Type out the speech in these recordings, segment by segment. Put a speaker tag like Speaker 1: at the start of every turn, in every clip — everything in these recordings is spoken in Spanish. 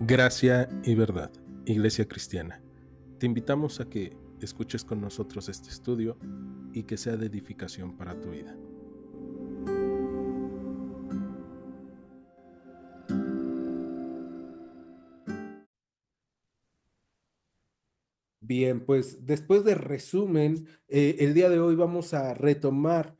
Speaker 1: Gracia y verdad, Iglesia Cristiana. Te invitamos a que escuches con nosotros este estudio y que sea de edificación para tu vida.
Speaker 2: Bien, pues después de resumen, el día de hoy vamos a retomar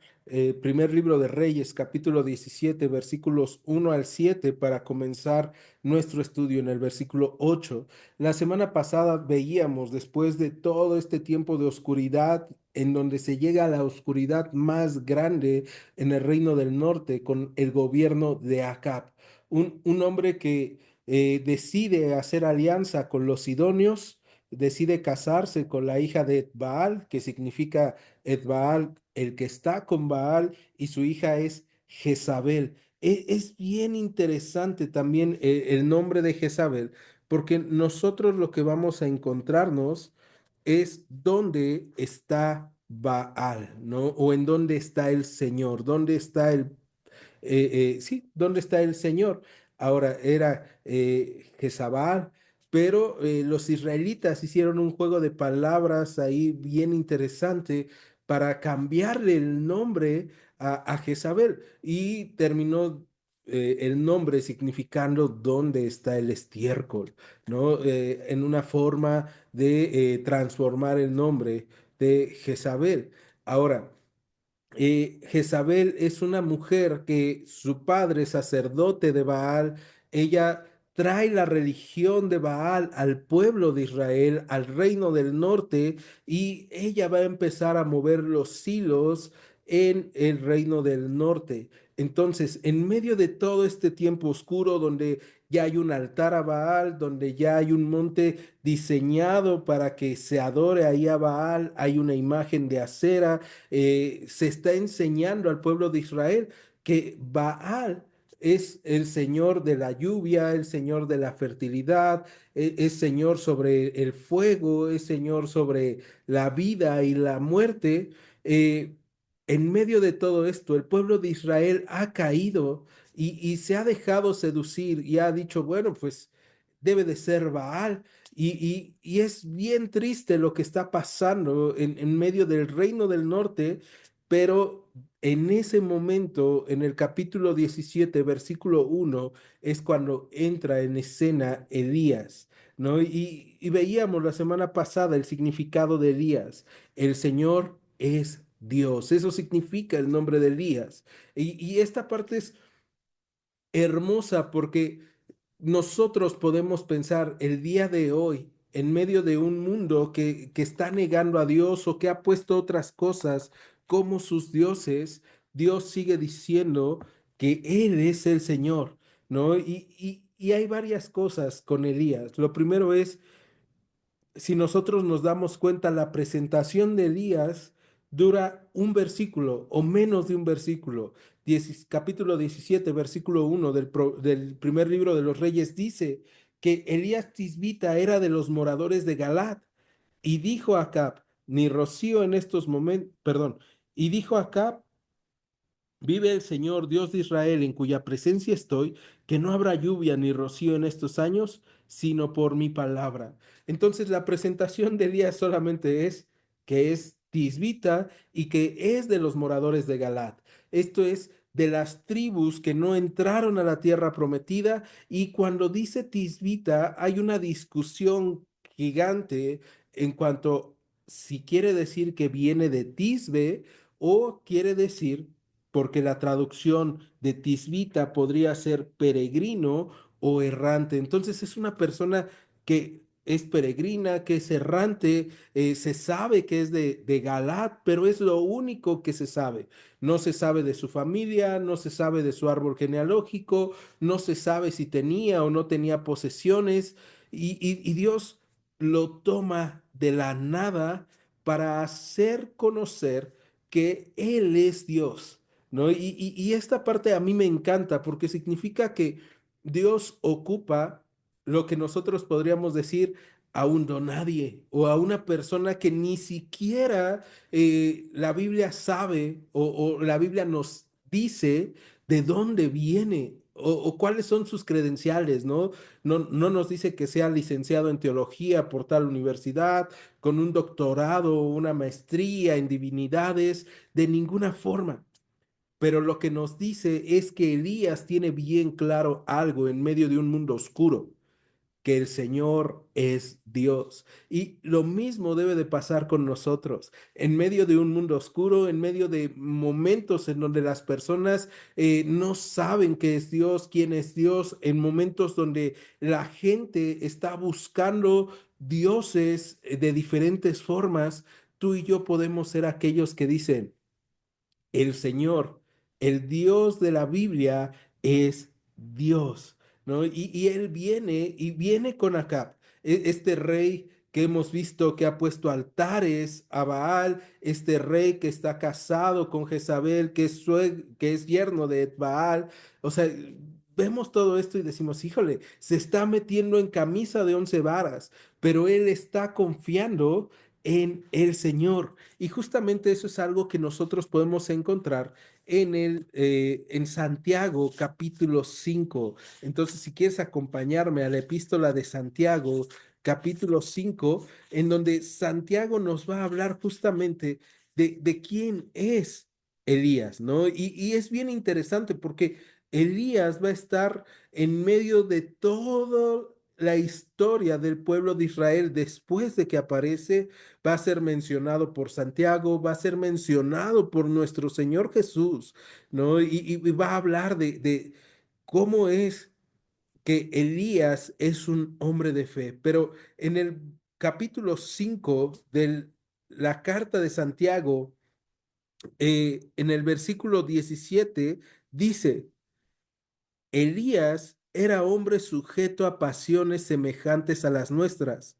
Speaker 2: primer libro de Reyes, capítulo 17, versículos 1 al 7, para comenzar nuestro estudio en el versículo 8. La semana pasada veíamos, después de todo este tiempo de oscuridad, en donde se llega a la oscuridad más grande en el reino del norte con el gobierno de Acab, un hombre que decide hacer alianza con los sidonios, decide casarse con la hija de Baal, que significa Baal, el que está con Baal, y su hija es Jezabel. Es bien interesante también el nombre de Jezabel, porque nosotros lo que vamos a encontrarnos es dónde está Baal, ¿no? O en dónde está el Señor, dónde está sí, ¿dónde está el Señor? Ahora era Jezabel, pero los israelitas hicieron un juego de palabras ahí bien interesante para cambiarle el nombre a Jezabel y terminó el nombre significando dónde está el estiércol, ¿no? En una forma de transformar el nombre de Jezabel. Ahora, Jezabel es una mujer que su padre, sacerdote de Baal, ella trae la religión de Baal al pueblo de Israel, al reino del norte, y ella va a empezar a mover los hilos en el reino del norte. Entonces, en medio de todo este tiempo oscuro, donde ya hay un altar a Baal, donde ya hay un monte diseñado para que se adore ahí a Baal, hay una imagen de acera, se está enseñando al pueblo de Israel que Baal es el Señor de la lluvia, el Señor de la fertilidad, es Señor sobre el fuego, es Señor sobre la vida y la muerte. Eh, en medio de todo esto, el pueblo de Israel ha caído y se ha dejado seducir y ha dicho, bueno, pues debe de ser Baal. Y es bien triste lo que está pasando en medio del reino del norte, pero en ese momento, en el capítulo 17 versículo 1 es cuando entra en escena Elías, ¿no? Y veíamos la semana pasada el significado de Elías. El Señor es Dios, eso significa el nombre de Elías. Y esta parte es hermosa porque nosotros podemos pensar el día de hoy, en medio de un mundo que está negando a Dios o que ha puesto otras cosas como sus dioses, Dios sigue diciendo que Él es el Señor, ¿no? Y hay varias cosas con Elías. Lo primero es, si nosotros nos damos cuenta, la presentación de Elías dura un versículo o menos de un versículo. Capítulo 17, versículo 1 del primer libro de los Reyes dice que Elías Tisbita era de los moradores de Galat y dijo a Acab, ni rocío en estos momentos, perdón, y dijo a Acab, vive el Señor, Dios de Israel, en cuya presencia estoy, que no habrá lluvia ni rocío en estos años, sino por mi palabra. Entonces la presentación de Elías solamente es que es tisbita y que es de los moradores de Galat. Esto es de las tribus que no entraron a la tierra prometida, y cuando dice tisbita hay una discusión gigante en cuanto si quiere decir que viene de Tisbe o quiere decir, porque la traducción de tisbita podría ser peregrino o errante. Entonces es una persona que es peregrina, que es errante, se sabe que es de Galat, pero es lo único que se sabe. No se sabe de su familia, no se sabe de su árbol genealógico, no se sabe si tenía o no tenía posesiones, y Dios lo toma de la nada para hacer conocer que Él es Dios, ¿no? Y esta parte a mí me encanta porque significa que Dios ocupa lo que nosotros podríamos decir a un donadie o a una persona que ni siquiera la Biblia sabe o la Biblia nos dice de dónde viene o cuáles son sus credenciales, ¿no? No nos dice que sea licenciado en teología por tal universidad, con un doctorado o una maestría en divinidades, de ninguna forma. Pero lo que nos dice es que Elías tiene bien claro algo en medio de un mundo oscuro, que el Señor es Dios. Y lo mismo debe de pasar con nosotros. En medio de un mundo oscuro, en medio de momentos en donde las personas no saben qué es Dios, quién es Dios, en momentos donde la gente está buscando dioses de diferentes formas, tú y yo podemos ser aquellos que dicen, el Señor, el Dios de la Biblia es Dios, ¿no? Y él viene y viene con Acab, este rey que hemos visto que ha puesto altares a Baal, este rey que está casado con Jezabel, que es yerno de Baal, o sea, vemos todo esto y decimos, híjole, se está metiendo en camisa de 11 varas, pero él está confiando en el Señor. Y justamente eso es algo que nosotros podemos encontrar en Santiago capítulo 5. Entonces, si quieres acompañarme a la epístola de Santiago capítulo 5, en donde Santiago nos va a hablar justamente de quién es Elías, ¿no? Y es bien interesante porque Elías va a estar en medio de toda la historia del pueblo de Israel después de que aparece, va a ser mencionado por Santiago, va a ser mencionado por nuestro Señor Jesús, ¿no? Y va a hablar de cómo es que Elías es un hombre de fe. Pero en el capítulo 5 de la carta de Santiago, en el versículo 17, dice, Elías era hombre sujeto a pasiones semejantes a las nuestras,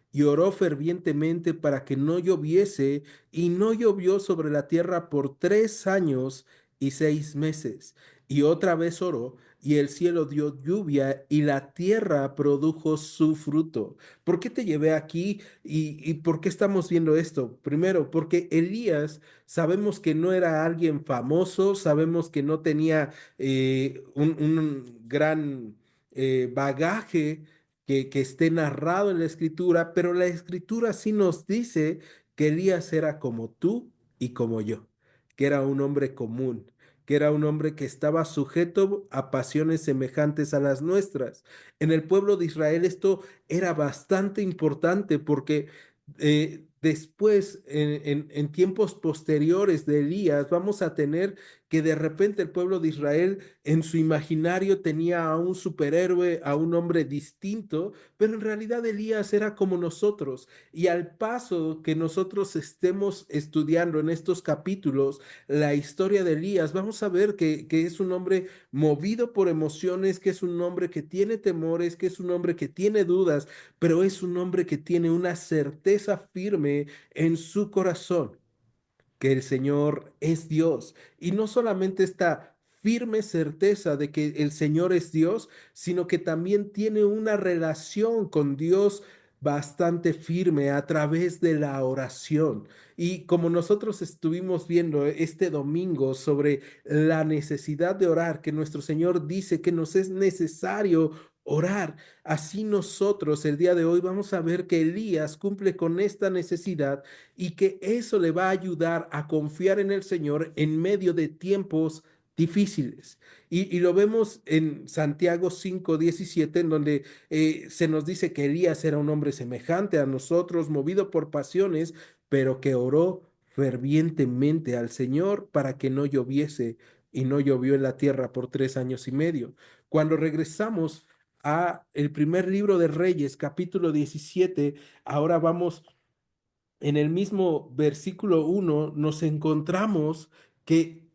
Speaker 2: y oró fervientemente para que no lloviese, y no llovió sobre la tierra por 3 años y 6 meses. Y otra vez oró, y el cielo dio lluvia, y la tierra produjo su fruto. ¿Por qué te llevé aquí? ¿Y por qué estamos viendo esto? Primero, porque Elías sabemos que no era alguien famoso, sabemos que no tenía un gran bagaje que esté narrado en la escritura, pero la escritura sí nos dice que Elías era como tú y como yo, que era un hombre común, que era un hombre que estaba sujeto a pasiones semejantes a las nuestras. En el pueblo de Israel esto era bastante importante porque después, en tiempos posteriores de Elías, vamos a tener que de repente el pueblo de Israel en su imaginario tenía a un superhéroe, a un hombre distinto, pero en realidad Elías era como nosotros. Y al paso que nosotros estemos estudiando en estos capítulos la historia de Elías, vamos a ver que es un hombre movido por emociones, que es un hombre que tiene temores, que es un hombre que tiene dudas, pero es un hombre que tiene una certeza firme en su corazón que el Señor es Dios. Y no solamente esta firme certeza de que el Señor es Dios, sino que también tiene una relación con Dios bastante firme a través de la oración. Y como nosotros estuvimos viendo este domingo sobre la necesidad de orar, que nuestro Señor dice que nos es necesario orar, así nosotros el día de hoy vamos a ver que Elías cumple con esta necesidad y que eso le va a ayudar a confiar en el Señor en medio de tiempos difíciles. Y lo vemos en Santiago 5:17, en donde se nos dice que Elías era un hombre semejante a nosotros, movido por pasiones, pero que oró fervientemente al Señor para que no lloviese, y no llovió en la tierra por 3 años y medio. Cuando regresamos a el primer libro de Reyes, capítulo 17, ahora vamos en el mismo versículo 1 nos encontramos que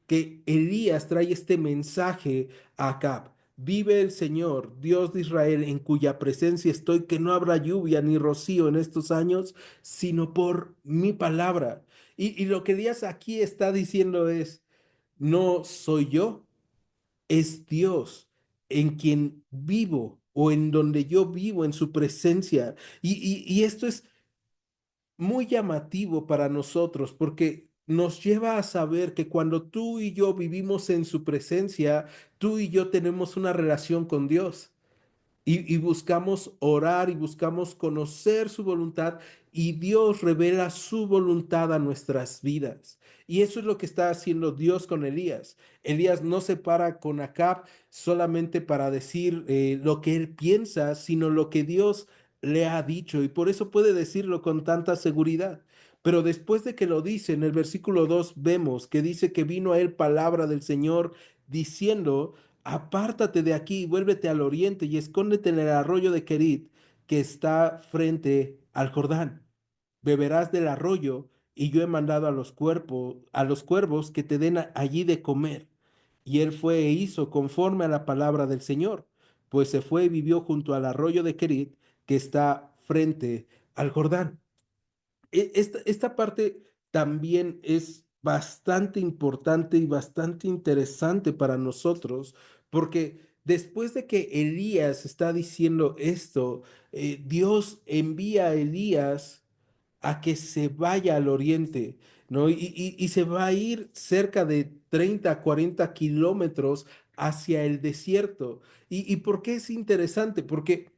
Speaker 2: Elías trae este mensaje a Acab. Vive el Señor, Dios de Israel, en cuya presencia estoy, que no habrá lluvia ni rocío en estos años, sino por mi palabra. Y lo que Elías aquí está diciendo es, no soy yo, es Dios en quien vivo o en donde yo vivo, en su presencia. Y esto es muy llamativo para nosotros porque nos lleva a saber que cuando tú y yo vivimos en su presencia, tú y yo tenemos una relación con Dios. Y buscamos orar y buscamos conocer su voluntad y Dios revela su voluntad a nuestras vidas. Y eso es lo que está haciendo Dios con Elías. Elías no se para con Acab solamente para decir lo que él piensa, sino lo que Dios le ha dicho. Y por eso puede decirlo con tanta seguridad. Pero después de que lo dice, en el versículo 2 vemos que dice que vino a él palabra del Señor diciendo: apártate de aquí, vuélvete al oriente y escóndete en el arroyo de Querit, que está frente al Jordán. Beberás del arroyo, y yo he mandado a los cuervos que te den allí de comer. Y él fue e hizo conforme a la palabra del Señor, pues se fue y vivió junto al arroyo de Querit, que está frente al Jordán. Esta parte también es bastante importante y bastante interesante para nosotros, porque después de que Elías está diciendo esto, Dios envía a Elías a que se vaya al oriente, ¿no? Y se va a ir cerca de 30 40 kilómetros hacia el desierto. ¿Y por qué es interesante? Porque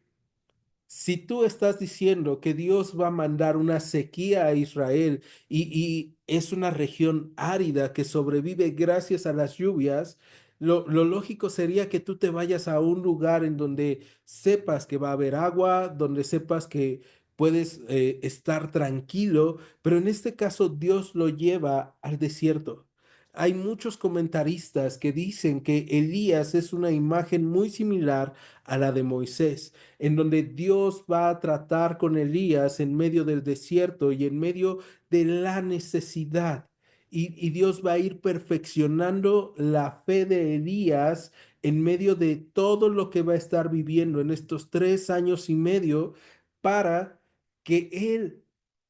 Speaker 2: si tú estás diciendo que Dios va a mandar una sequía a Israel y es una región árida que sobrevive gracias a las lluvias, lo lógico sería que tú te vayas a un lugar en donde sepas que va a haber agua, donde sepas que puedes estar tranquilo, pero en este caso Dios lo lleva al desierto. Hay muchos comentaristas que dicen que Elías es una imagen muy similar a la de Moisés, en donde Dios va a tratar con Elías en medio del desierto y en medio de la necesidad. Y Dios va a ir perfeccionando la fe de Elías en medio de todo lo que va a estar viviendo en estos 3 años y medio para que Él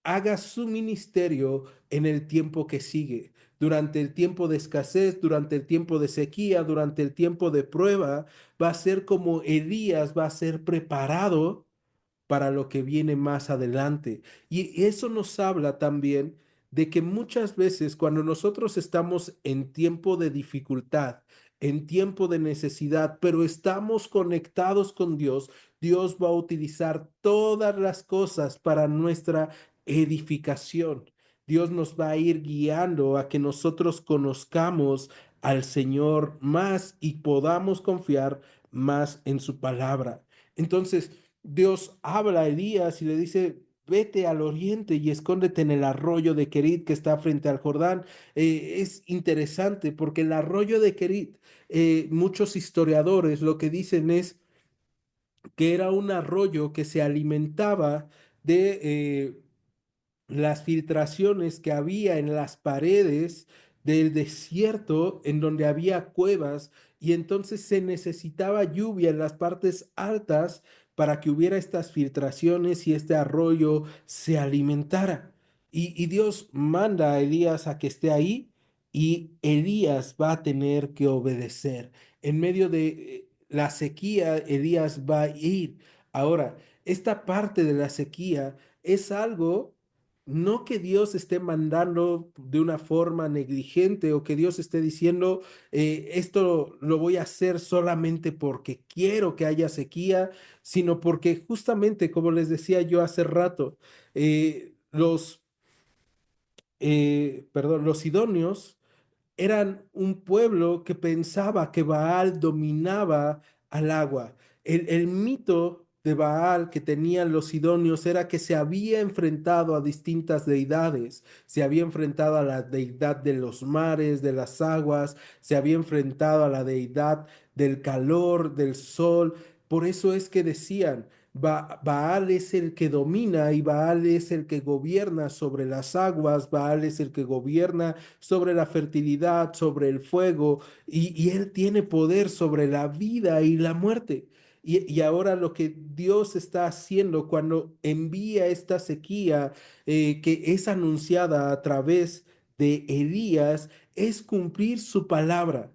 Speaker 2: haga su ministerio en el tiempo que sigue. Durante el tiempo de escasez, durante el tiempo de sequía, durante el tiempo de prueba, va a ser como Elías va a ser preparado para lo que viene más adelante. Y eso nos habla también de que muchas veces cuando nosotros estamos en tiempo de dificultad, en tiempo de necesidad, pero estamos conectados con Dios, Dios va a utilizar todas las cosas para nuestra edificación. Dios nos va a ir guiando a que nosotros conozcamos al Señor más y podamos confiar más en su palabra. Entonces, Dios habla a Elías y le dice: vete al oriente y escóndete en el arroyo de Querit que está frente al Jordán. Es interesante porque el arroyo de Querit, muchos historiadores lo que dicen es que era un arroyo que se alimentaba de las filtraciones que había en las paredes del desierto, en donde había cuevas, y entonces se necesitaba lluvia en las partes altas para que hubiera estas filtraciones y este arroyo se alimentara. Y Dios manda a Elías a que esté ahí, y Elías va a tener que obedecer. En medio de la sequía, Elías va a ir. Ahora, esta parte de la sequía es algo, no que Dios esté mandando de una forma negligente o que Dios esté diciendo, esto lo voy a hacer solamente porque quiero que haya sequía, sino porque justamente, como les decía yo hace rato, los sidonios eran un pueblo que pensaba que Baal dominaba al agua. El mito de Baal que tenían los sidonios era que se había enfrentado a distintas deidades. Se había enfrentado a la deidad de los mares, de las aguas, se había enfrentado a la deidad del calor, del sol. Por eso es que decían: Baal es el que domina y Baal es el que gobierna sobre las aguas, Baal es el que gobierna sobre la fertilidad, sobre el fuego, y Él tiene poder sobre la vida y la muerte. Y ahora lo que Dios está haciendo cuando envía esta sequía que es anunciada a través de Elías es cumplir su palabra.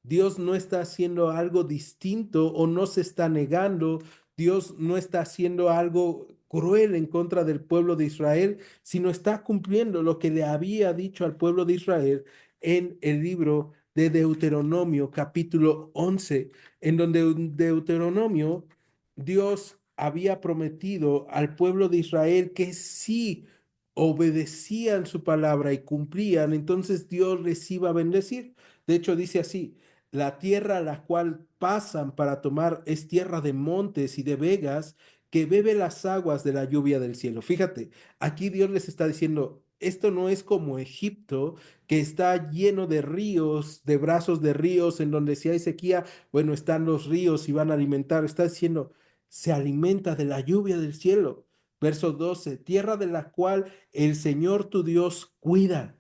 Speaker 2: Dios no está haciendo algo distinto o no se está negando. Dios no está haciendo algo cruel en contra del pueblo de Israel, sino está cumpliendo lo que le había dicho al pueblo de Israel en el libro de Deuteronomio, capítulo 11, en donde en Deuteronomio Dios había prometido al pueblo de Israel que si obedecían su palabra y cumplían, entonces Dios les iba a bendecir. De hecho, dice así: la tierra a la cual pasan para tomar es tierra de montes y de vegas, que bebe las aguas de la lluvia del cielo. Fíjate, aquí Dios les está diciendo, esto no es como Egipto, que está lleno de ríos, de brazos de ríos, en donde si hay sequía, bueno, están los ríos y van a alimentar. Está diciendo, se alimenta de la lluvia del cielo. Verso 12, tierra de la cual el Señor tu Dios cuida.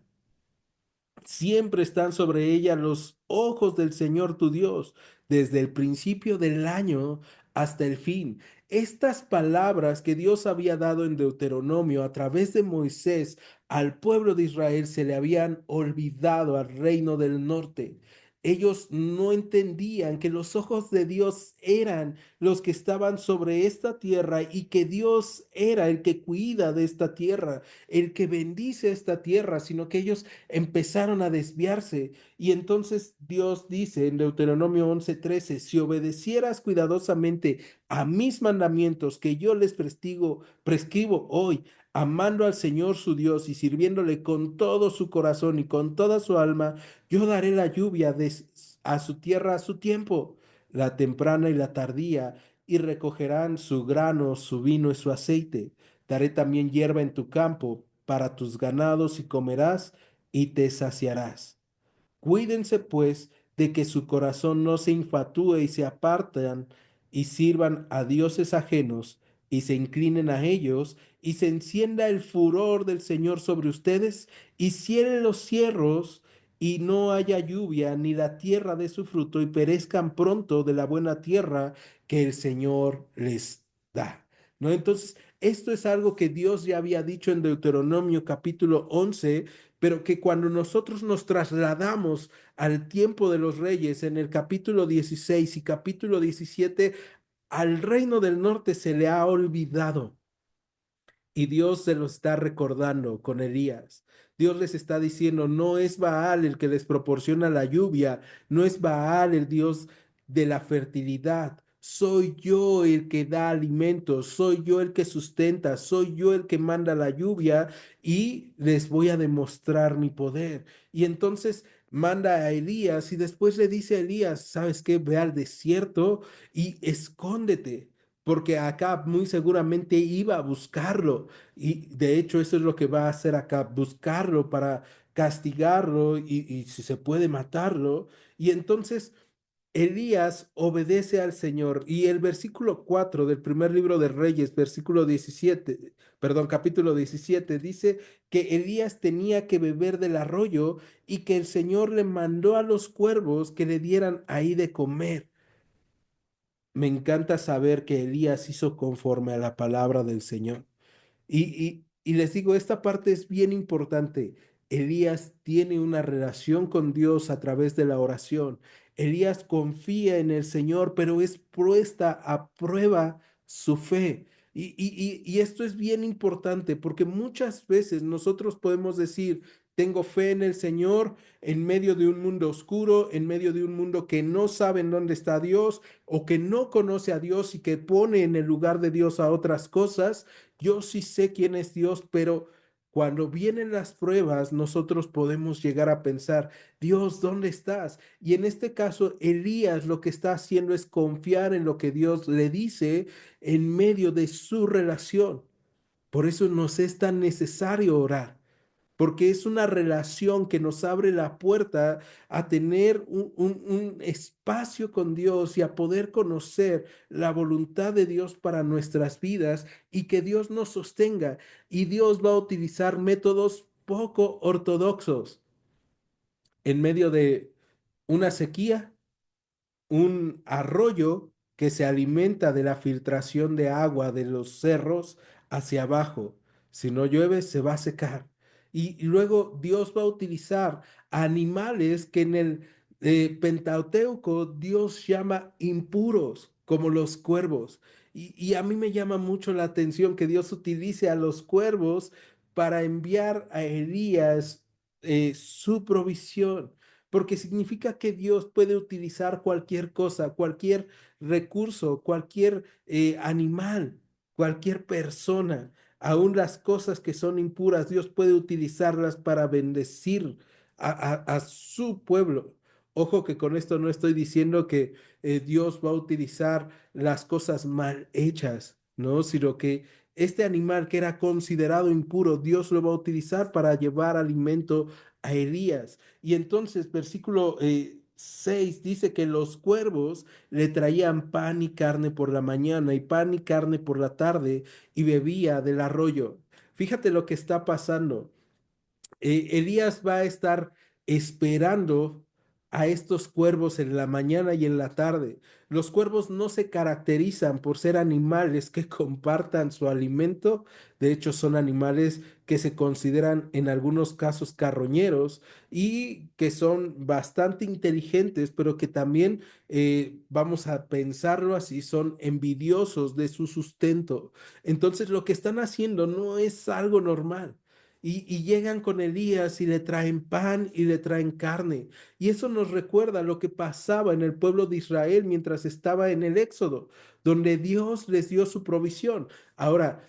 Speaker 2: Siempre están sobre ella los ojos del Señor tu Dios, desde el principio del año hasta el fin. Estas palabras que Dios había dado en Deuteronomio a través de Moisés al pueblo de Israel se le habían olvidado al reino del norte. Ellos no entendían que los ojos de Dios eran los que estaban sobre esta tierra y que Dios era el que cuida de esta tierra, el que bendice esta tierra, sino que ellos empezaron a desviarse. Y entonces Dios dice en Deuteronomio 11:13, si obedecieras cuidadosamente a mis mandamientos que yo les prescribo hoy, amando al Señor su Dios y sirviéndole con todo su corazón y con toda su alma, yo daré la lluvia a su tierra a su tiempo, la temprana y la tardía, y recogerán su grano, su vino y su aceite. Daré también hierba en tu campo para tus ganados y comerás y te saciarás. Cuídense pues de que su corazón no se infatué y se aparten y sirvan a dioses ajenos y se inclinen a ellos y se encienda el furor del Señor sobre ustedes y cierren los cierros y no haya lluvia ni la tierra de su fruto y perezcan pronto de la buena tierra que el Señor les da. ¿No? Entonces, esto es algo que Dios ya había dicho en Deuteronomio capítulo 11, pero que cuando nosotros nos trasladamos al tiempo de los reyes en el capítulo 16 y capítulo 17, al reino del norte se le ha olvidado. Y Dios se lo está recordando con Elías. Dios les está diciendo, no es Baal el que les proporciona la lluvia, no es Baal el Dios de la fertilidad. Soy yo el que da alimentos, soy yo el que sustenta, soy yo el que manda la lluvia y les voy a demostrar mi poder. Y entonces manda a Elías y después le dice a Elías, ¿sabes qué? Ve al desierto y escóndete porque Acab muy seguramente iba a buscarlo. Y de hecho eso es lo que va a hacer Acab, buscarlo para castigarlo y si se puede matarlo. Y entonces Elías obedece al Señor. Y el versículo 4 del primer libro de Reyes, versículo 17, perdón, capítulo 17, dice que Elías tenía que beber del arroyo y que el Señor le mandó a los cuervos que le dieran ahí de comer. Me encanta saber que Elías hizo conforme a la palabra del Señor. Y les digo, esta parte es bien importante. Elías tiene una relación con Dios a través de la oración. Elías confía en el Señor, pero es puesta a prueba su fe. Y esto es bien importante porque muchas veces nosotros podemos decir, tengo fe en el Señor en medio de un mundo oscuro, en medio de un mundo que no sabe en dónde está Dios o que no conoce a Dios y que pone en el lugar de Dios a otras cosas. Yo sí sé quién es Dios, pero cuando vienen las pruebas, nosotros podemos llegar a pensar, Dios, ¿dónde estás? Y en este caso, Elías lo que está haciendo es confiar en lo que Dios le dice en medio de su relación. Por eso nos es tan necesario orar, porque es una relación que nos abre la puerta a tener un espacio con Dios y a poder conocer la voluntad de Dios para nuestras vidas y que Dios nos sostenga. Y Dios va a utilizar métodos poco ortodoxos en medio de una sequía, un arroyo que se alimenta de la filtración de agua de los cerros hacia abajo. Si no llueve, se va a secar. Y luego Dios va a utilizar animales que en el Pentateuco Dios llama impuros, como los cuervos. Y a mí me llama mucho la atención que Dios utilice a los cuervos para enviar a Elías su provisión, porque significa que Dios puede utilizar cualquier cosa, cualquier recurso, cualquier animal, cualquier persona, aún las cosas que son impuras, Dios puede utilizarlas para bendecir a su pueblo. Ojo que con esto no estoy diciendo que Dios va a utilizar las cosas mal hechas, ¿no? Sino que este animal que era considerado impuro, Dios lo va a utilizar para llevar alimento a Elías. Y entonces, versículo 6 dice que los cuervos le traían pan y carne por la mañana y pan y carne por la tarde y bebía del arroyo. Fíjate lo que está pasando. Elías va a estar esperando a estos cuervos en la mañana y en la tarde. Los cuervos no se caracterizan por ser animales que compartan su alimento. De hecho, son animales que se consideran en algunos casos carroñeros y que son bastante inteligentes, pero que también, vamos a pensarlo así, son envidiosos de su sustento. Entonces, lo que están haciendo no es algo normal. Y llegan con Elías y le traen pan y le traen carne. Y eso nos recuerda lo que pasaba en el pueblo de Israel mientras estaba en el Éxodo, donde Dios les dio su provisión. Ahora,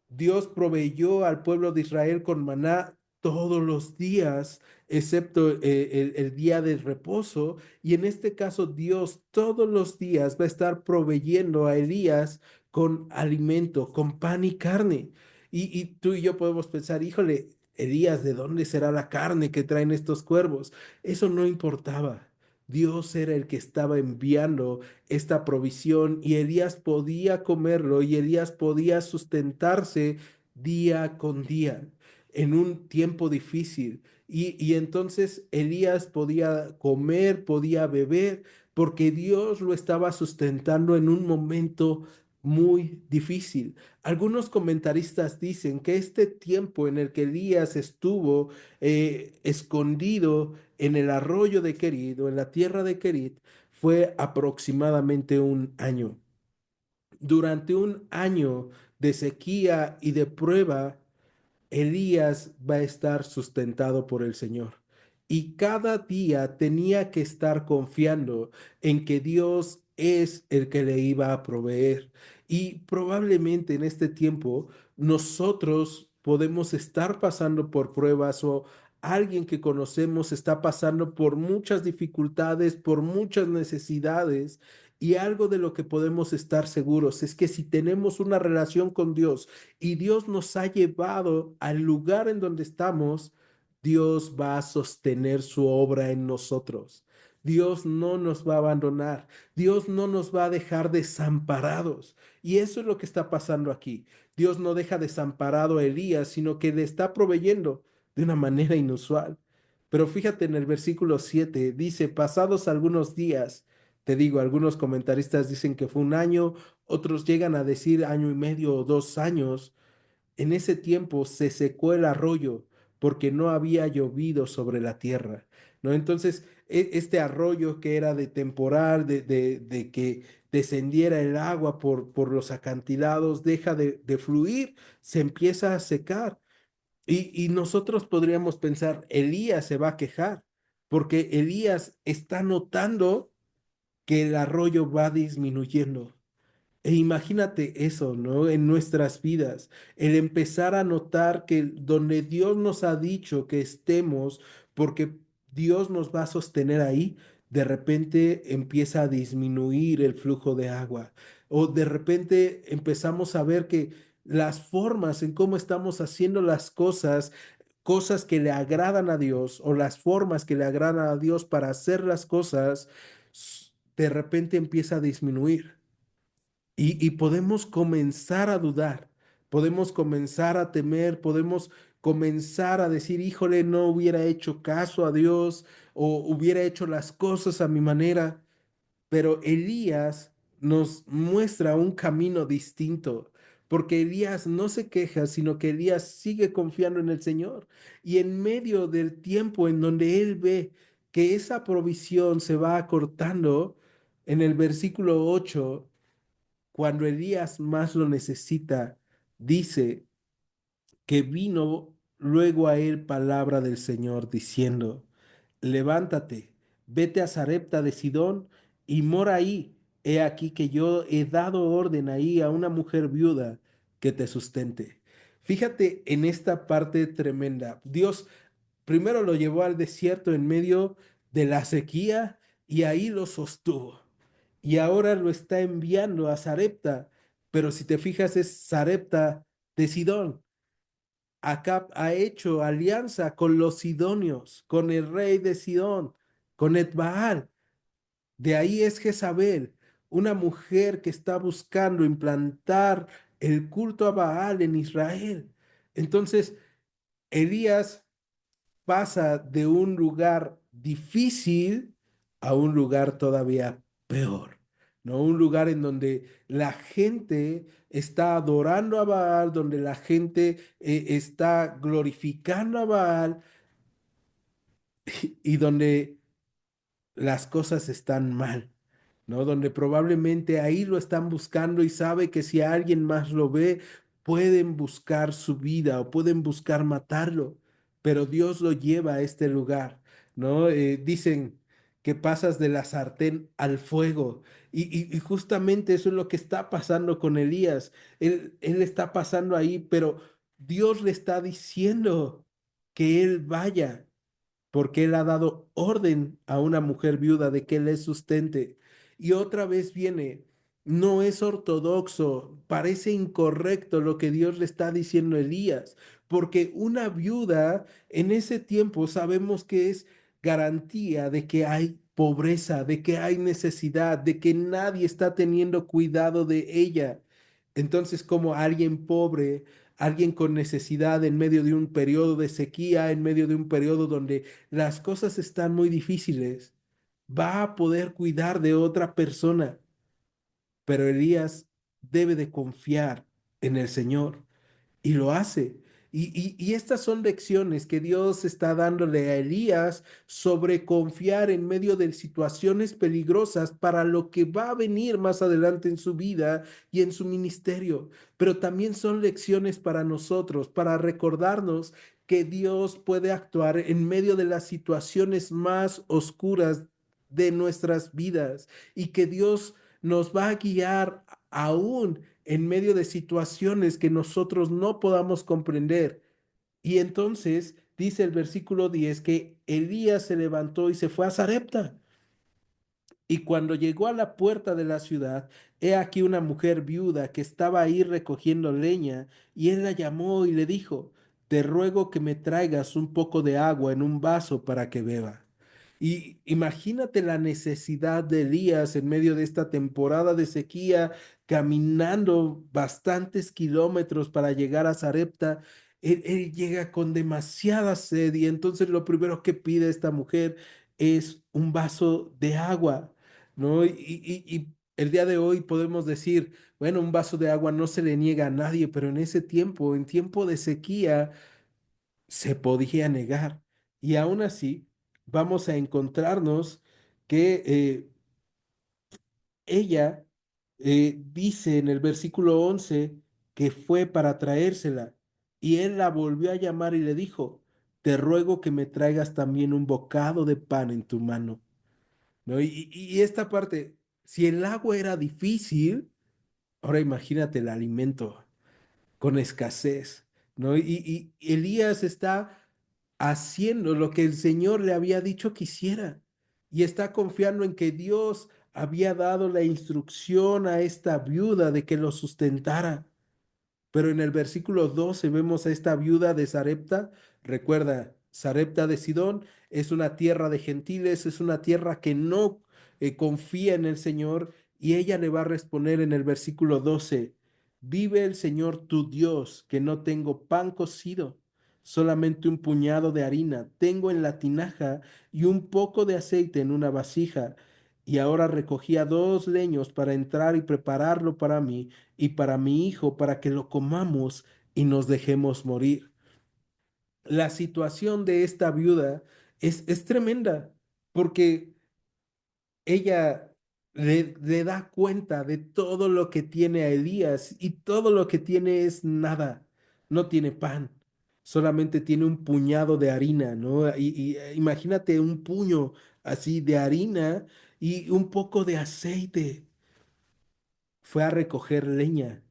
Speaker 2: Dios proveyó al pueblo de Israel con maná todos los días, excepto el día de reposo. Y en este caso, Dios todos los días va a estar proveyendo a Elías con alimento, con pan y carne. Y tú y yo podemos pensar, híjole, Elías, ¿de dónde será la carne que traen estos cuervos? Eso no importaba. Dios era el que estaba enviando esta provisión y Elías podía comerlo y Elías podía sustentarse día con día en un tiempo difícil. Y entonces Elías podía comer, podía beber, porque Dios lo estaba sustentando en un momento muy difícil. Algunos comentaristas dicen que este tiempo en el que Elías estuvo escondido en el arroyo de Kerit o en la tierra de Kerit fue aproximadamente un año. Durante un año de sequía y de prueba, Elías va a estar sustentado por el Señor. Y cada día tenía que estar confiando en que Dios es el que le iba a proveer. Y probablemente en este tiempo nosotros podemos estar pasando por pruebas o alguien que conocemos está pasando por muchas dificultades, por muchas necesidades. Y algo de lo que podemos estar seguros es que si tenemos una relación con Dios, y Dios nos ha llevado al lugar en donde estamos, Dios va a sostener su obra en nosotros. Dios no nos va a abandonar. Dios no nos va a dejar desamparados. Y eso es lo que está pasando aquí. Dios no deja desamparado a Elías, sino que le está proveyendo de una manera inusual. Pero fíjate en el versículo 7 dice, pasados algunos días, te digo, algunos comentaristas dicen que fue un año, otros llegan a decir año y medio o 2 años. En ese tiempo se secó el arroyo porque no había llovido sobre la tierra, ¿no? Entonces, este arroyo que era de temporal, de que descendiera el agua por los acantilados, deja de fluir, se empieza a secar. Y nosotros podríamos pensar, Elías se va a quejar, porque Elías está notando que el arroyo va disminuyendo. E imagínate eso, ¿no? En nuestras vidas, el empezar a notar que donde Dios nos ha dicho que estemos, porque Dios nos va a sostener ahí, de repente empieza a disminuir el flujo de agua. O de repente empezamos a ver que las formas en cómo estamos haciendo las cosas, cosas que le agradan a Dios, o las formas que le agradan a Dios para hacer las cosas, de repente empieza a disminuir. Y podemos comenzar a dudar, podemos comenzar a temer, podemos comenzar a decir, híjole, no hubiera hecho caso a Dios o hubiera hecho las cosas a mi manera. Pero Elías nos muestra un camino distinto, porque Elías no se queja, sino que Elías sigue confiando en el Señor. Y en medio del tiempo en donde él ve que esa provisión se va acortando, en el versículo 8 cuando Elías más lo necesita, dice que vino luego a él palabra del Señor diciendo, levántate, vete a Sarepta de Sidón y mora ahí. He aquí que yo he dado orden ahí a una mujer viuda que te sustente. Fíjate en esta parte tremenda. Dios primero lo llevó al desierto en medio de la sequía y ahí lo sostuvo. Y ahora lo está enviando a Sarepta, pero si te fijas es Sarepta de Sidón. Acab ha hecho alianza con los sidonios, con el rey de Sidón, con Etbaal. De ahí es Jezabel, una mujer que está buscando implantar el culto a Baal en Israel. Entonces, Elías pasa de un lugar difícil a un lugar todavía peor, ¿no? Un lugar en donde la gente está adorando a Baal, donde la gente está glorificando a Baal y donde las cosas están mal, ¿no? Donde probablemente ahí lo están buscando y sabe que si alguien más lo ve, pueden buscar su vida o pueden buscar matarlo, pero Dios lo lleva a este lugar, ¿no? Dicen que pasas de la sartén al fuego y justamente eso es lo que está pasando con Elías. Él está pasando ahí, pero Dios le está diciendo que él vaya porque él ha dado orden a una mujer viuda de que le sustente. Y otra vez viene, no es ortodoxo, parece incorrecto lo que Dios le está diciendo a Elías, porque una viuda en ese tiempo sabemos que es garantía de que hay pobreza, de que hay necesidad, de que nadie está teniendo cuidado de ella. Entonces, como alguien pobre, alguien con necesidad en medio de un periodo de sequía, en medio de un periodo donde las cosas están muy difíciles, va a poder cuidar de otra persona, pero Elías debe de confiar en el Señor y lo hace. Y estas son lecciones que Dios está dándole a Elías sobre confiar en medio de situaciones peligrosas para lo que va a venir más adelante en su vida y en su ministerio. Pero también son lecciones para nosotros, para recordarnos que Dios puede actuar en medio de las situaciones más oscuras de nuestras vidas y que Dios nos va a guiar aún en medio de situaciones que nosotros no podamos comprender. Y entonces dice el versículo 10 que Elías se levantó y se fue a Sarepta. Y cuando llegó a la puerta de la ciudad, he aquí una mujer viuda que estaba ahí recogiendo leña, y él la llamó y le dijo, te ruego que me traigas un poco de agua en un vaso para que beba. Y imagínate la necesidad de Elías en medio de esta temporada de sequía, caminando bastantes kilómetros para llegar a Sarepta. Él llega con demasiada sed y entonces lo primero que pide esta mujer es un vaso de agua, ¿no? Y el día de hoy podemos decir, bueno, un vaso de agua no se le niega a nadie, pero en ese tiempo, en tiempo de sequía, se podía negar. Y aún así, vamos a encontrarnos que ella dice en el versículo 11 que fue para traérsela. Y él la volvió a llamar y le dijo, te ruego que me traigas también un bocado de pan en tu mano, ¿no? Y esta parte, si el agua era difícil, ahora imagínate el alimento con escasez, ¿no? Y Elías está haciendo lo que el Señor le había dicho que hiciera y está confiando en que Dios había dado la instrucción a esta viuda de que lo sustentara. Pero en el versículo 12 vemos a esta viuda de Sarepta. Recuerda, Sarepta de Sidón es una tierra de gentiles, es una tierra que no confía en el Señor. Y ella le va a responder en el versículo 12, vive el Señor tu Dios, que no tengo pan cocido, solamente un puñado de harina tengo en la tinaja y un poco de aceite en una vasija. Y ahora recogía 2 leños para entrar y prepararlo para mí y para mi hijo, para que lo comamos y nos dejemos morir. La situación de esta viuda es tremenda, porque ella le da cuenta de todo lo que tiene a Elías y todo lo que tiene es nada. No tiene pan, solamente tiene un puñado de harina, ¿no? Imagínate un puño así de harina y un poco de aceite. Fue a recoger leña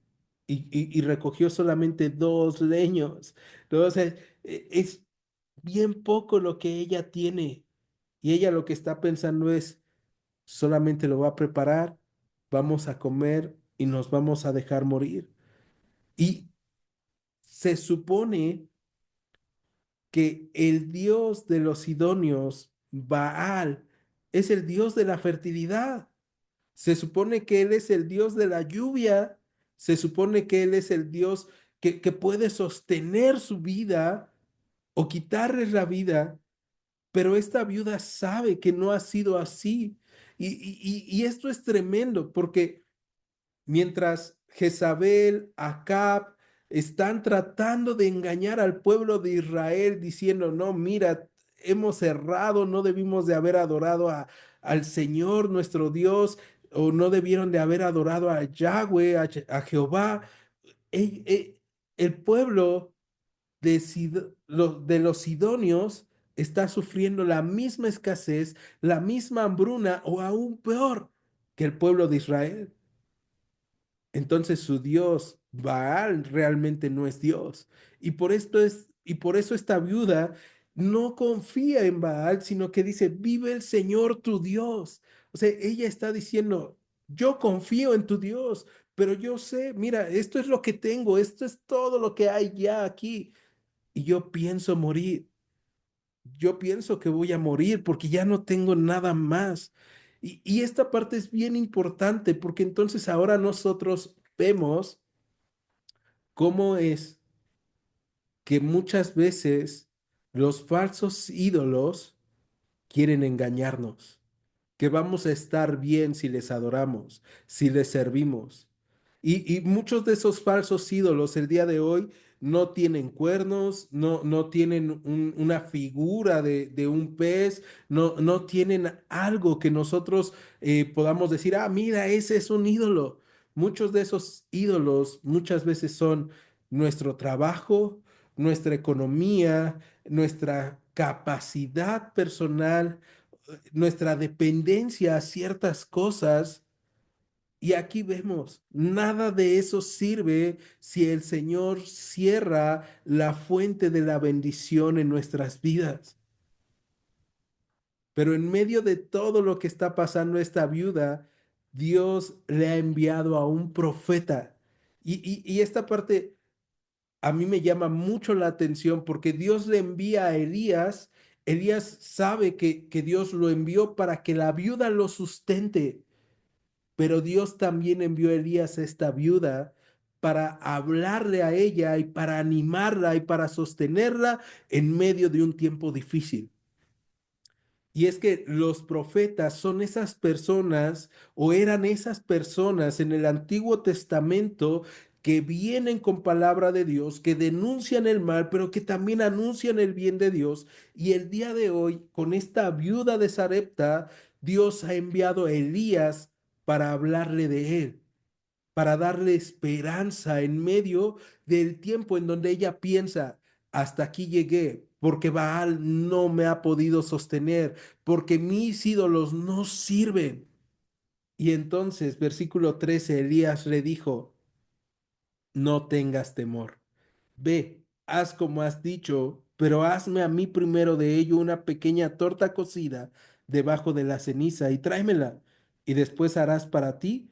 Speaker 2: y recogió solamente 2 leños. ¿No? O sea, es bien poco lo que ella tiene y ella lo que está pensando es solamente lo va a preparar, vamos a comer y nos vamos a dejar morir. Y se supone que el dios de los sidonios, Baal, es el dios de la fertilidad. Se supone que él es el dios de la lluvia. Se supone que él es el dios que puede sostener su vida o quitarles la vida, pero esta viuda sabe que no ha sido así. Y esto es tremendo porque mientras Jezabel, Acab están tratando de engañar al pueblo de Israel diciendo, no, mira, hemos errado, no debimos de haber adorado al Señor nuestro Dios, o no debieron de haber adorado a Yahweh, a Jehová. El, el pueblo de los sidonios está sufriendo la misma escasez, la misma hambruna o aún peor que el pueblo de Israel. Entonces su Dios, Baal, realmente no es Dios. Y por eso esta viuda no confía en Baal, sino que dice, vive el Señor tu Dios. O sea, ella está diciendo, yo confío en tu Dios, pero yo sé, mira, esto es lo que tengo, esto es todo lo que hay ya aquí. Y yo pienso morir, yo pienso que voy a morir porque ya no tengo nada más. Y esta parte es bien importante porque entonces ahora nosotros vemos cómo es que muchas veces los falsos ídolos quieren engañarnos, que vamos a estar bien si les adoramos, si les servimos. Y muchos de esos falsos ídolos el día de hoy no tienen cuernos, no tienen una figura de un pez, no tienen algo que nosotros podamos decir, ah, mira, ese es un ídolo. Muchos de esos ídolos muchas veces son nuestro trabajo, nuestra economía, nuestra capacidad personal, nuestra dependencia a ciertas cosas. Y aquí vemos, nada de eso sirve si el Señor cierra la fuente de la bendición en nuestras vidas. Pero en medio de todo lo que está pasando esta viuda, Dios le ha enviado a un profeta. Y esta parte a mí me llama mucho la atención porque Dios le envía a Elías. Elías sabe que Dios lo envió para que la viuda lo sustente. Pero Dios también envió a Elías a esta viuda para hablarle a ella y para animarla y para sostenerla en medio de un tiempo difícil. Y es que los profetas son esas personas o eran esas personas en el Antiguo Testamento que vienen con palabra de Dios, que denuncian el mal, pero que también anuncian el bien de Dios. Y el día de hoy, con esta viuda de Sarepta, Dios ha enviado a Elías para hablarle de él, para darle esperanza en medio del tiempo en donde ella piensa, hasta aquí llegué, porque Baal no me ha podido sostener, porque mis ídolos no sirven. Y entonces, versículo 13, Elías le dijo, no tengas temor, ve, haz como has dicho, pero hazme a mí primero de ello una pequeña torta cocida debajo de la ceniza y tráemela, y después harás para ti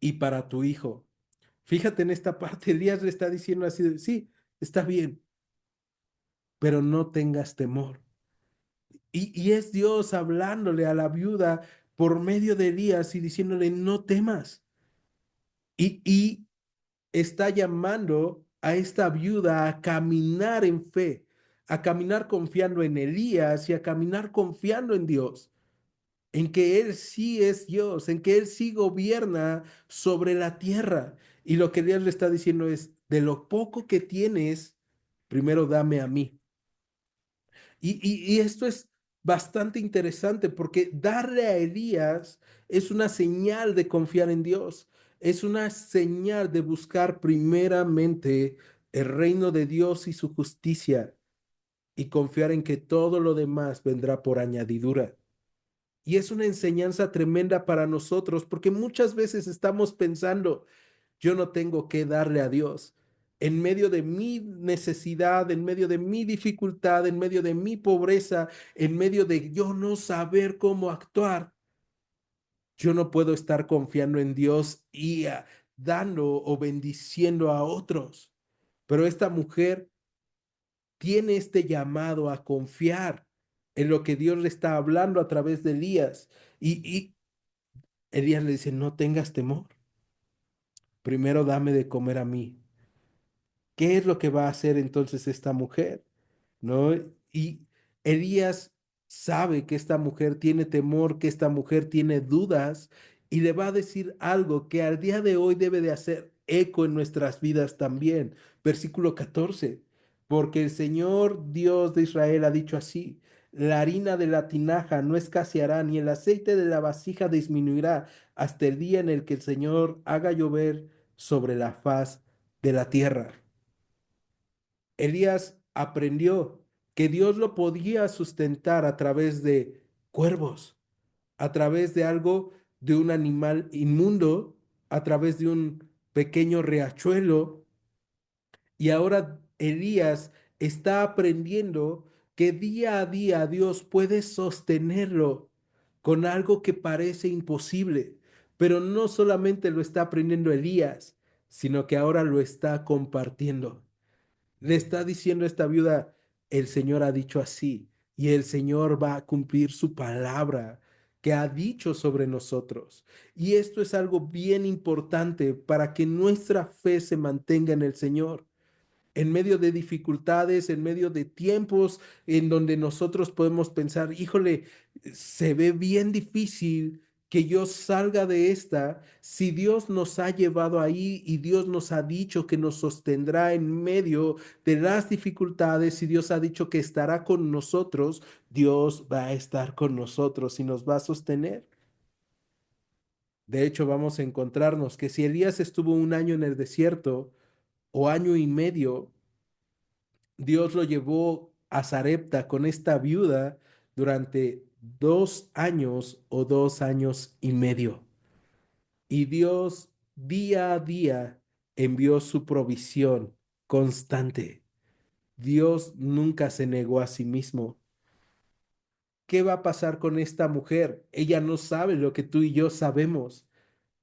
Speaker 2: y para tu hijo. Fíjate en esta parte, Elías le está diciendo así, sí, está bien, pero no tengas temor. Y es Dios hablándole a la viuda por medio de Elías y diciéndole, no temas. Y está llamando a esta viuda a caminar en fe, a caminar confiando en Elías y a caminar confiando en Dios, en que Él sí es Dios, en que Él sí gobierna sobre la tierra. Y lo que Dios le está diciendo es, de lo poco que tienes, primero dame a mí. Y esto es bastante interesante porque darle a Elías es una señal de confiar en Dios, es una señal de buscar primeramente el reino de Dios y su justicia y confiar en que todo lo demás vendrá por añadidura. Y es una enseñanza tremenda para nosotros porque muchas veces estamos pensando, yo no tengo que darle a Dios. En medio de mi necesidad, en medio de mi dificultad, en medio de mi pobreza, en medio de yo no saber cómo actuar, yo no puedo estar confiando en Dios y dando o bendiciendo a otros. Pero esta mujer tiene este llamado a confiar en lo que Dios le está hablando a través de Elías. Y Elías le dice, no tengas temor, primero dame de comer a mí. ¿Qué es lo que va a hacer entonces esta mujer? ¿No? Y Elías sabe que esta mujer tiene temor, que esta mujer tiene dudas y le va a decir algo que al día de hoy debe de hacer eco en nuestras vidas también. Versículo 14, porque el Señor Dios de Israel ha dicho así, la harina de la tinaja no escaseará, ni el aceite de la vasija disminuirá hasta el día en el que el Señor haga llover sobre la faz de la tierra. Elías aprendió que Dios lo podía sustentar a través de cuervos, a través de algo, de un animal inmundo, a través de un pequeño riachuelo. Y ahora Elías está aprendiendo que día a día Dios puede sostenerlo con algo que parece imposible. Pero no solamente lo está aprendiendo Elías, sino que ahora lo está compartiendo. Le está diciendo a esta viuda, el Señor ha dicho así, y el Señor va a cumplir su palabra que ha dicho sobre nosotros. Y esto es algo bien importante para que nuestra fe se mantenga en el Señor en medio de dificultades, en medio de tiempos en donde nosotros podemos pensar, híjole, se ve bien difícil que yo salga de esta, si Dios nos ha llevado ahí y Dios nos ha dicho que nos sostendrá en medio de las dificultades, si Dios ha dicho que estará con nosotros, Dios va a estar con nosotros y nos va a sostener. De hecho, vamos a encontrarnos que si Elías estuvo un año en el desierto o año y medio, Dios lo llevó a Sarepta con esta viuda durante 2 años o 2 años y medio. Y Dios día a día envió su provisión constante. Dios nunca se negó a sí mismo. ¿Qué va a pasar con esta mujer? Ella no sabe lo que tú y yo sabemos,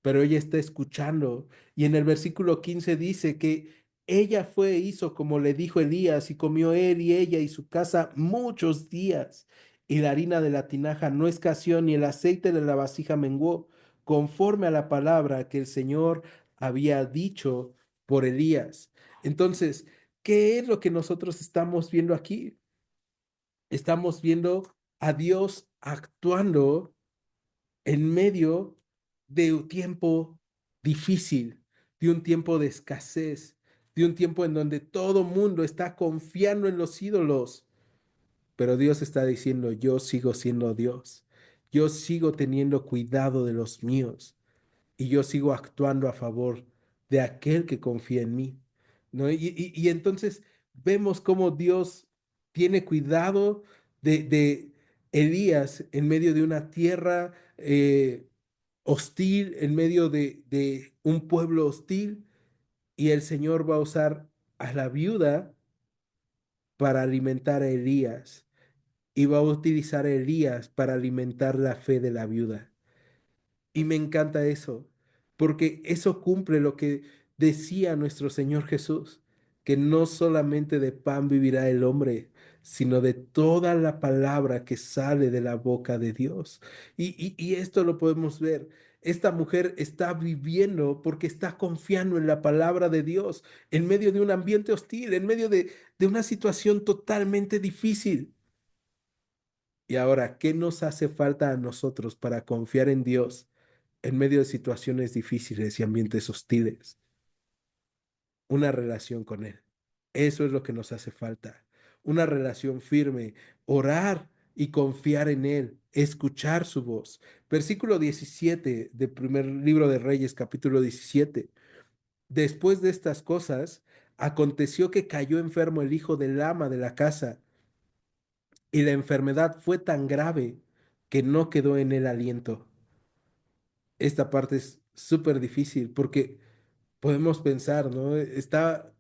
Speaker 2: pero ella está escuchando. Y en el versículo 15 dice que ella fue e hizo como le dijo Elías, y comió él y ella y su casa muchos días. Y la harina de la tinaja no escaseó, ni el aceite de la vasija menguó, conforme a la palabra que el Señor había dicho por Elías. Entonces, ¿qué es lo que nosotros estamos viendo aquí? Estamos viendo a Dios actuando en medio de un tiempo difícil, de un tiempo de escasez, de un tiempo en donde todo mundo está confiando en los ídolos. Pero Dios está diciendo, yo sigo siendo Dios. Yo sigo teniendo cuidado de los míos y yo sigo actuando a favor de aquel que confía en mí, ¿no? Y entonces vemos cómo Dios tiene cuidado de Elías en medio de una tierra hostil, en medio de un pueblo hostil, y el Señor va a usar a la viuda para alimentar a Elías, y va a utilizar a Elías para alimentar la fe de la viuda. Y me encanta eso, porque eso cumple lo que decía nuestro Señor Jesús, que no solamente de pan vivirá el hombre, sino de toda la palabra que sale de la boca de Dios. Y esto lo podemos ver. Esta mujer está viviendo porque está confiando en la palabra de Dios en medio de un ambiente hostil, en medio de una situación totalmente difícil. Y ahora, ¿qué nos hace falta a nosotros para confiar en Dios en medio de situaciones difíciles y ambientes hostiles? Una relación con Él. Eso es lo que nos hace falta. Una relación firme. Orar y confiar en Él, escuchar su voz. Versículo 17 del primer libro de Reyes, capítulo 17. Después de estas cosas, aconteció que cayó enfermo el hijo del ama de la casa, y la enfermedad fue tan grave que no quedó en él aliento. Esta parte es súper difícil porque podemos pensar, ¿no? Está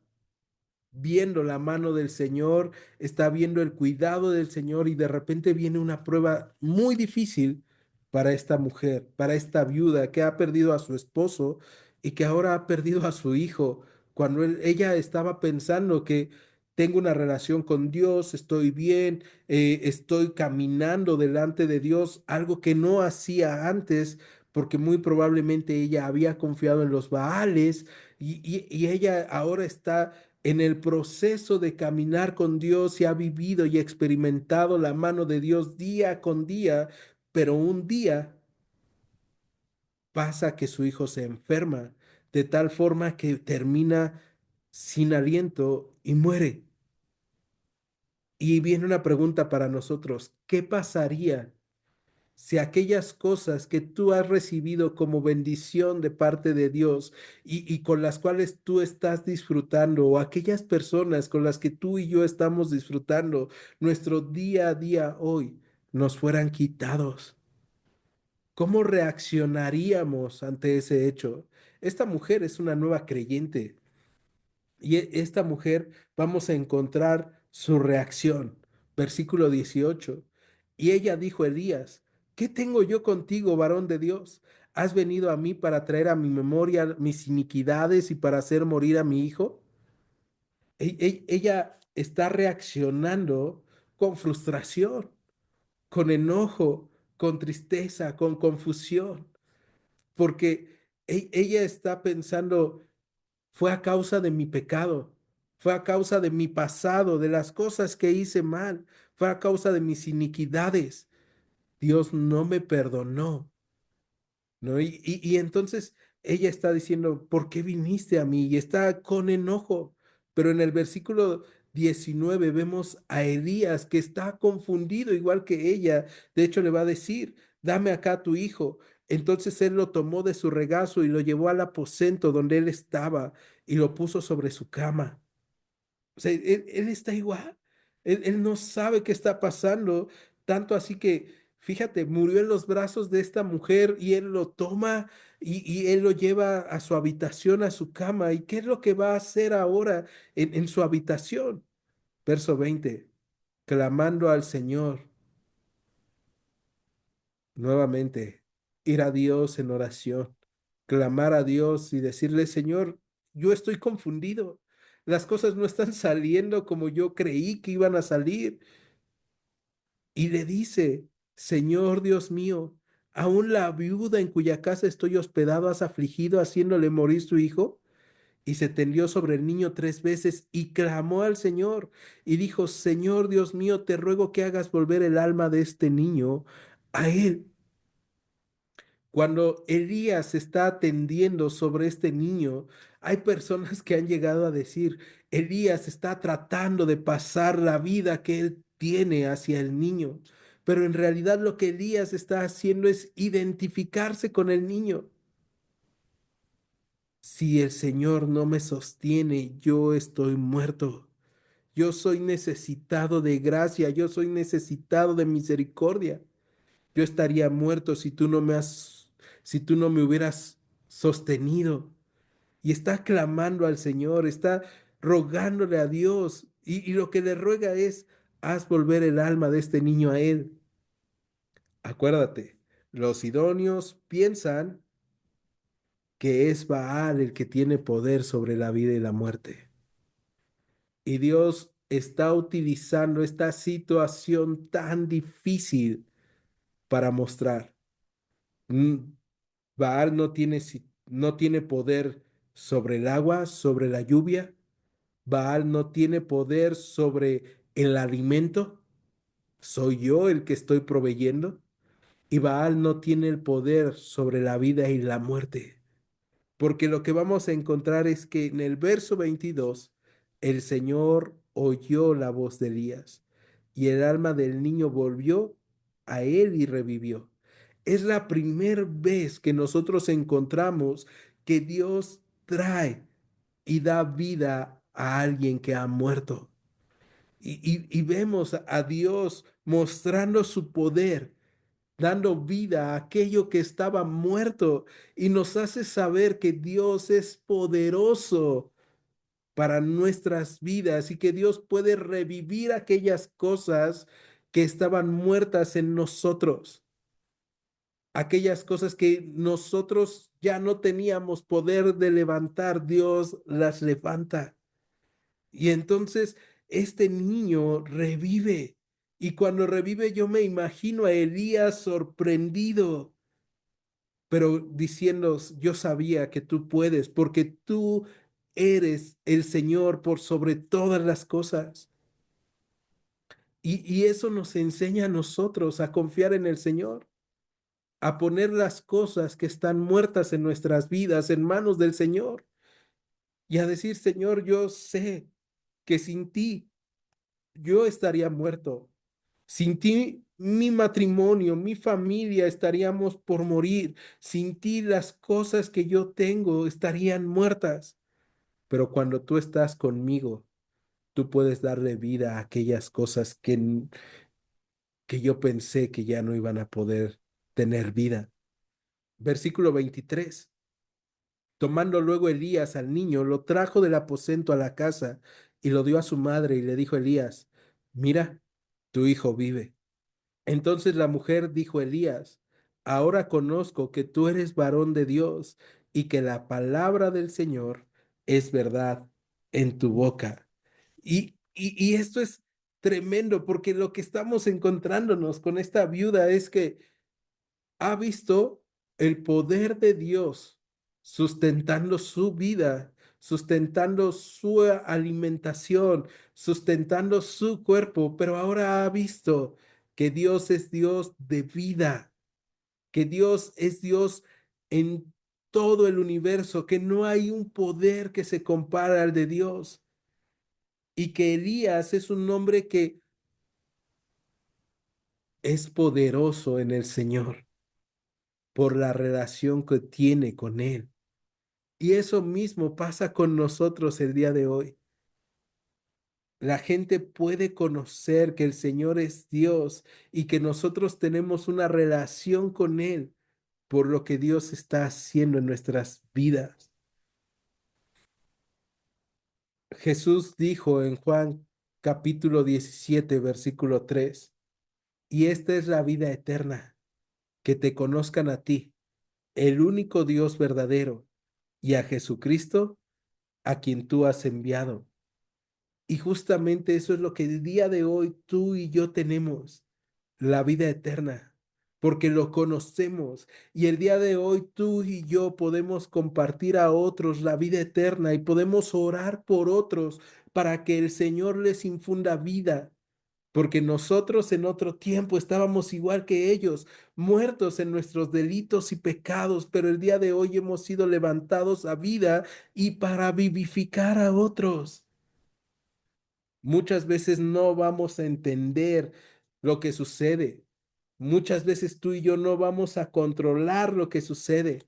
Speaker 2: viendo la mano del Señor, está viendo el cuidado del Señor y de repente viene una prueba muy difícil para esta mujer, para esta viuda que ha perdido a su esposo y que ahora ha perdido a su hijo, cuando ella estaba pensando que tengo una relación con Dios, estoy bien, estoy caminando delante de Dios, algo que no hacía antes, porque muy probablemente ella había confiado en los Baales y ella ahora está en el proceso de caminar con Dios y ha vivido y experimentado la mano de Dios día con día, pero un día pasa que su hijo se enferma de tal forma que termina sin aliento y muere. Y viene una pregunta para nosotros: ¿qué pasaría si aquellas cosas que tú has recibido como bendición de parte de Dios y con las cuales tú estás disfrutando, o aquellas personas con las que tú y yo estamos disfrutando nuestro día a día hoy, nos fueran quitados? ¿Cómo reaccionaríamos ante ese hecho? Esta mujer es una nueva creyente. Y esta mujer vamos a encontrar su reacción. Versículo 18. Y ella dijo a Elías: ¿qué tengo yo contigo, varón de Dios? ¿Has venido a mí para traer a mi memoria mis iniquidades y para hacer morir a mi hijo? Ella está reaccionando con frustración, con enojo, con tristeza, con confusión, porque ella está pensando: fue a causa de mi pecado, fue a causa de mi pasado, de las cosas que hice mal, fue a causa de mis iniquidades. Dios no me perdonó, ¿no? Y entonces ella está diciendo: ¿por qué viniste a mí? Y está con enojo. Pero en el versículo 19 vemos a Elías que está confundido igual que ella. De hecho, le va a decir: dame acá tu hijo. Entonces él lo tomó de su regazo y lo llevó al aposento donde él estaba y lo puso sobre su cama. O sea, él está igual. Él no sabe qué está pasando. Tanto así que, fíjate, murió en los brazos de esta mujer y él lo toma y él lo lleva a su habitación, a su cama. ¿Y qué es lo que va a hacer ahora en su habitación? Verso 20: clamando al Señor nuevamente, ir a Dios en oración, clamar a Dios y decirle: Señor, yo estoy confundido. Las cosas no están saliendo como yo creí que iban a salir. Y le dice: Señor Dios mío, ¿aún la viuda en cuya casa estoy hospedado has afligido, haciéndole morir su hijo? Y se tendió sobre el niño 3 veces y clamó al Señor y dijo: Señor Dios mío, te ruego que hagas volver el alma de este niño a él. Cuando Elías está atendiendo sobre este niño, hay personas que han llegado a decir: Elías está tratando de pasar la vida que él tiene hacia el niño, pero en realidad lo que Elías está haciendo es identificarse con el niño. Si el Señor no me sostiene, yo estoy muerto. Yo soy necesitado de gracia, yo soy necesitado de misericordia. Yo estaría muerto si tú no me hubieras sostenido. Y está clamando al Señor, está rogándole a Dios. Y lo que le ruega es: haz volver el alma de este niño a él. Acuérdate, los idóneos piensan que es Baal el que tiene poder sobre la vida y la muerte. Y Dios está utilizando esta situación tan difícil para mostrar. Mm, Baal no tiene poder sobre el agua, sobre la lluvia. Baal no tiene poder sobre el alimento. Soy yo el que estoy proveyendo. Y Baal no tiene el poder sobre la vida y la muerte. Porque lo que vamos a encontrar es que en el verso 22 el Señor oyó la voz de Elías y el alma del niño volvió a él y revivió. Es la primera vez que nosotros encontramos que Dios trae y da vida a alguien que ha muerto. Y vemos a Dios mostrando su poder, dando vida a aquello que estaba muerto y nos hace saber que Dios es poderoso para nuestras vidas y que Dios puede revivir aquellas cosas que estaban muertas en nosotros, aquellas cosas que nosotros ya no teníamos poder de levantar, Dios las levanta. Y entonces este niño revive. Y cuando revive yo me imagino a Elías sorprendido, pero diciendo, yo sabía que tú puedes, porque tú eres el Señor por sobre todas las cosas. Y eso nos enseña a nosotros a confiar en el Señor, a poner las cosas que están muertas en nuestras vidas en manos del Señor y a decir, Señor, yo sé que sin ti yo estaría muerto. Sin ti, mi matrimonio, mi familia estaríamos por morir. Sin ti, las cosas que yo tengo estarían muertas. Pero cuando tú estás conmigo, tú puedes darle vida a aquellas cosas que yo pensé que ya no iban a poder tener vida. Versículo 23. Tomando luego Elías al niño, lo trajo del aposento a la casa y lo dio a su madre y le dijo Elías, mira, tu hijo vive. Entonces la mujer dijo a Elías, ahora conozco que tú eres varón de Dios y que la palabra del Señor es verdad en tu boca. Y esto es tremendo porque lo que estamos encontrándonos con esta viuda es que ha visto el poder de Dios sustentando su vida, sustentando su alimentación, sustentando su cuerpo, pero ahora ha visto que Dios es Dios de vida, que Dios es Dios en todo el universo, que no hay un poder que se compara al de Dios y que Elías es un hombre que es poderoso en el Señor por la relación que tiene con Él. Y eso mismo pasa con nosotros el día de hoy. La gente puede conocer que el Señor es Dios y que nosotros tenemos una relación con Él por lo que Dios está haciendo en nuestras vidas. Jesús dijo en Juan capítulo 17, versículo 3, y esta es la vida eterna, que te conozcan a ti, el único Dios verdadero, y a Jesucristo, a quien tú has enviado. Y justamente eso es lo que el día de hoy tú y yo tenemos, la vida eterna, porque lo conocemos. Y el día de hoy tú y yo podemos compartir a otros la vida eterna y podemos orar por otros para que el Señor les infunda vida. Porque nosotros en otro tiempo estábamos igual que ellos, muertos en nuestros delitos y pecados, pero el día de hoy hemos sido levantados a vida y para vivificar a otros. Muchas veces no vamos a entender lo que sucede. Muchas veces tú y yo no vamos a controlar lo que sucede.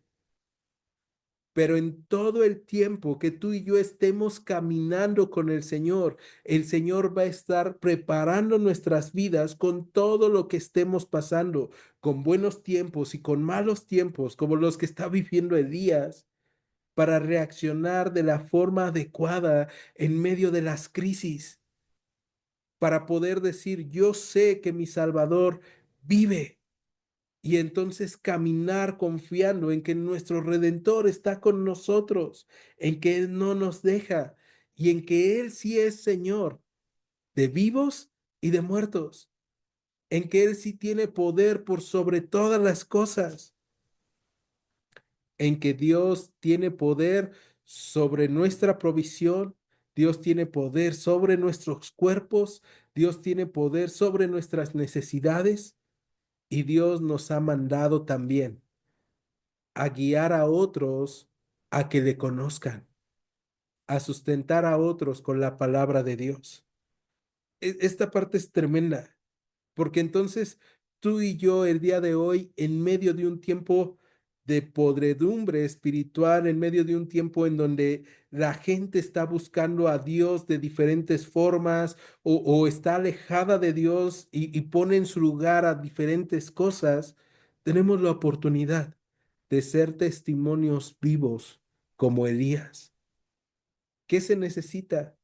Speaker 2: Pero en todo el tiempo que tú y yo estemos caminando con el Señor va a estar preparando nuestras vidas con todo lo que estemos pasando, con buenos tiempos y con malos tiempos, como los que está viviendo Elías, para reaccionar de la forma adecuada en medio de las crisis, para poder decir, yo sé que mi Salvador vive. Y entonces caminar confiando en que nuestro Redentor está con nosotros, en que Él no nos deja y en que Él sí es Señor de vivos y de muertos, en que Él sí tiene poder por sobre todas las cosas, en que Dios tiene poder sobre nuestra provisión, Dios tiene poder sobre nuestros cuerpos, Dios tiene poder sobre nuestras necesidades y Dios nos ha mandado también a guiar a otros a que le conozcan, a sustentar a otros con la palabra de Dios. esta parte es tremenda, porque entonces tú y yo el día de hoy, en medio de un tiempo de podredumbre espiritual, en medio de un tiempo en donde la gente está buscando a Dios de diferentes formas o está alejada de Dios y pone en su lugar a diferentes cosas, tenemos la oportunidad de ser testimonios vivos como Elías. ¿Qué se necesita?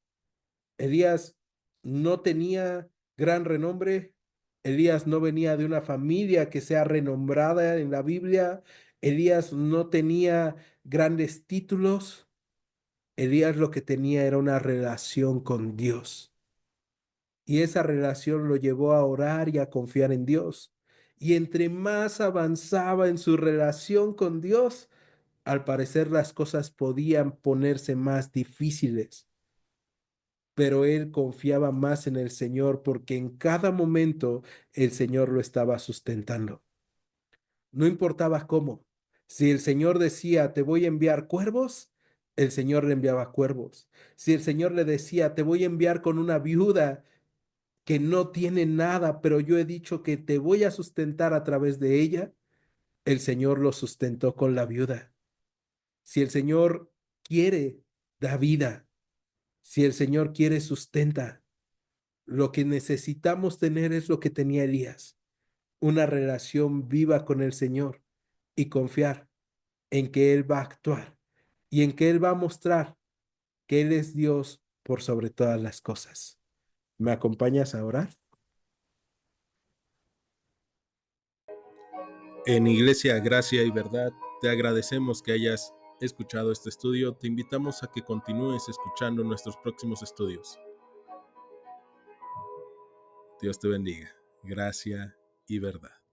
Speaker 2: Elías no tenía gran renombre. Elías no venía de una familia que sea renombrada en la Biblia. Elías no tenía grandes títulos. Elías lo que tenía era una relación con Dios. Y esa relación lo llevó a orar y a confiar en Dios. Y entre más avanzaba en su relación con Dios, al parecer las cosas podían ponerse más difíciles, pero él confiaba más en el Señor porque en cada momento el Señor lo estaba sustentando. No importaba cómo. Si el Señor decía, te voy a enviar cuervos, el Señor le enviaba cuervos. Si el Señor le decía, te voy a enviar con una viuda que no tiene nada, pero yo he dicho que te voy a sustentar a través de ella, el Señor lo sustentó con la viuda. Si el Señor quiere, da vida. Si el Señor quiere, sustenta. Lo que necesitamos tener es lo que tenía Elías, una relación viva con el Señor y confiar en que Él va a actuar y en que Él va a mostrar que Él es Dios por sobre todas las cosas. ¿Me acompañas a orar?
Speaker 1: En Iglesia Gracia y Verdad, te agradecemos que hayas escuchado este estudio. Te invitamos a que continúes escuchando nuestros próximos estudios. Dios te bendiga. Gracia y verdad.